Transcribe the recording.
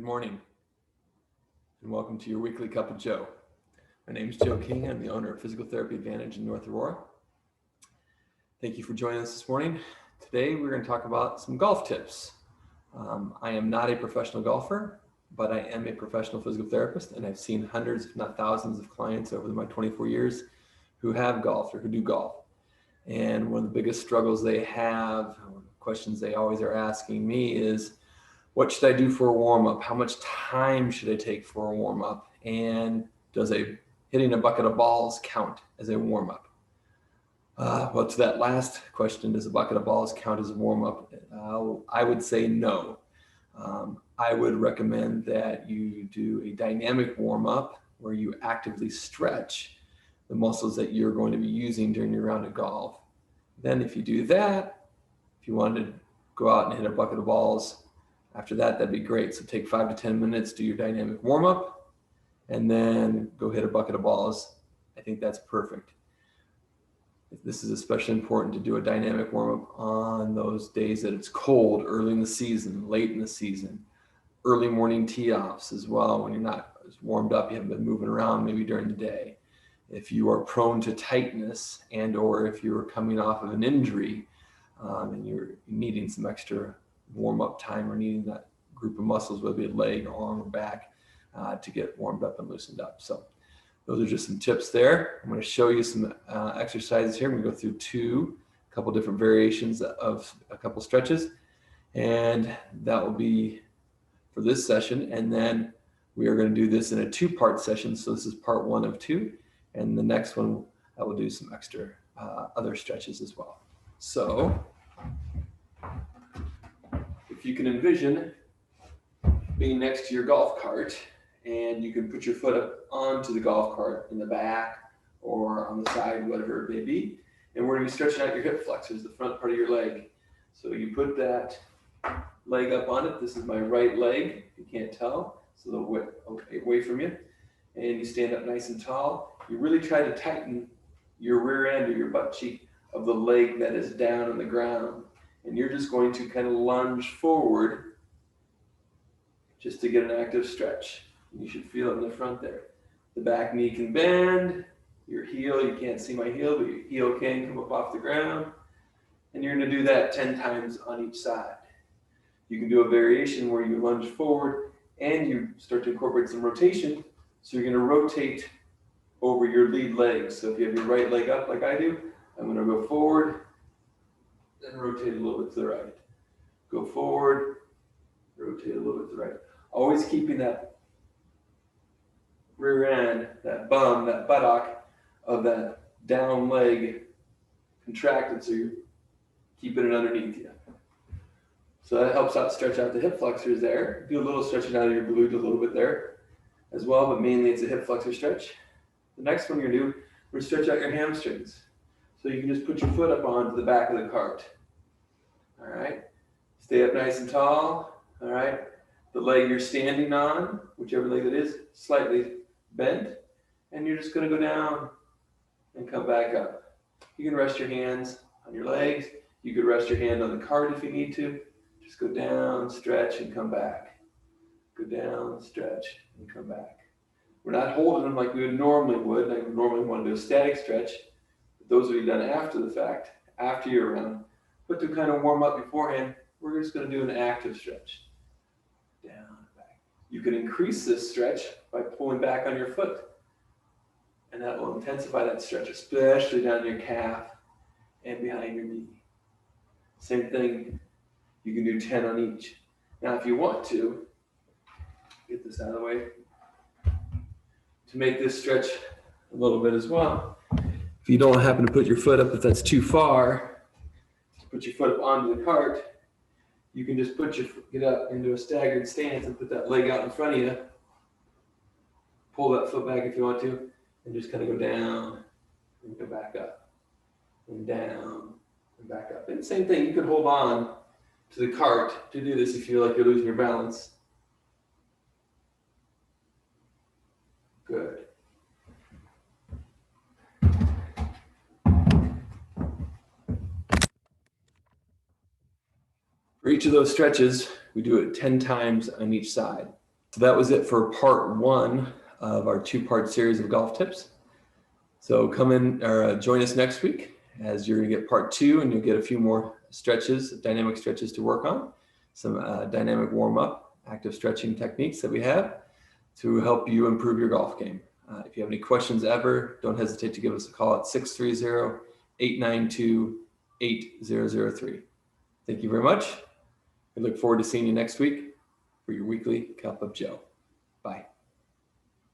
Good morning, and welcome to your weekly Cup of Joe. My name is Joe King. I'm the owner of Physical Therapy Advantage in North Aurora. Thank you for joining us this morning. Today, we're going to talk about some golf tips. I am not a professional golfer, but I am a professional physical therapist, and I've seen hundreds, if not thousands, of clients over my 24 years who have golfed or who do golf. And one of the biggest struggles they have, questions they always are asking me is, what should I do for a warm-up? How much time should I take for a warm-up? And does hitting a bucket of balls count as a warm-up? Well, to that last question, does a bucket of balls count as a warm-up? I would say no. I would recommend that you do a dynamic warm-up where you actively stretch the muscles that you're going to be using during your round of golf. Then if you do that, if you wanted to go out and hit a bucket of balls, after that, that'd be great. So take 5 to 10 minutes, do your dynamic warm-up, and then go hit a bucket of balls. I think that's perfect. This is especially important to do a dynamic warm-up on those days that it's cold, early in the season, late in the season, early morning tee-offs as well, when you're not as warmed up, you haven't been moving around maybe during the day. If you are prone to tightness and or if you're coming off of an injury and you're needing some extra warm-up time or needing that group of muscles, whether it be a leg or arm or back, to get warmed up and loosened up. So those are just some tips there. I'm going to show you some exercises here. I'm going to go through a couple different variations of a couple stretches, and that will be for this session. And then we are going to do this in a two-part session. So this is part 1 of 2, and the next one I will do some extra other stretches as well. So if you can envision being next to your golf cart, and you can put your foot up onto the golf cart in the back or on the side, whatever it may be, and we're going to be stretching out your hip flexors, the front part of your leg. So you put that leg up on it. This is my right leg, if you can't tell, so away from you. And you stand up nice and tall. You really try to tighten your rear end or your butt cheek of the leg that is down on the ground. And you're just going to kind of lunge forward just to get an active stretch. You should feel it in the front there. The back knee can bend. Your heel, you can't see my heel, but your heel can come up off the ground. And you're going to do that 10 times on each side. You can do a variation where you lunge forward and you start to incorporate some rotation. So you're going to rotate over your lead leg. So if you have your right leg up like I do, I'm going to go forward, then rotate a little bit to the right. Go forward, rotate a little bit to the right. Always keeping that rear end, that bum, that buttock of that down leg contracted, so you're keeping it underneath you. So that helps out stretch out the hip flexors there. Do a little stretching out of your glute a little bit there as well, but mainly it's a hip flexor stretch. The next one you're going to do, we're going to stretch out your hamstrings. So you can just put your foot up onto the back of the cart. All right. Stay up nice and tall. All right. The leg you're standing on, whichever leg it is, slightly bent. And you're just going to go down and come back up. You can rest your hands on your legs. You could rest your hand on the cart if you need to. Just go down, stretch, and come back. Go down, stretch, and come back. We're not holding them like we would normally would. Like we normally want to do a static stretch. Those will be done after the fact, after you're around. But to kind of warm up beforehand, we're just going to do an active stretch. Down and back. You can increase this stretch by pulling back on your foot. And that will intensify that stretch, especially down your calf and behind your knee. Same thing, you can do 10 on each. Now, if you want to, get this out of the way, to make this stretch a little bit as well. If you don't happen to put your foot up, if that's too far, put your foot up onto the cart, you can just get up into a staggered stance and put that leg out in front of you. Pull that foot back if you want to, and just kind of go down and go back up, and down and back up. And same thing, you could hold on to the cart to do this if you feel like you're losing your balance. Good. For each of those stretches, we do it 10 times on each side. So that was it for part one of our two-part series of golf tips. So come in or join us next week as you're going to get part two, and you'll get a few more stretches, dynamic stretches to work on, some dynamic warm-up, active stretching techniques that we have to help you improve your golf game. If you have any questions ever, don't hesitate to give us a call at 630-892-8003. Thank you very much. We look forward to seeing you next week for your weekly Cup of Joe. Bye.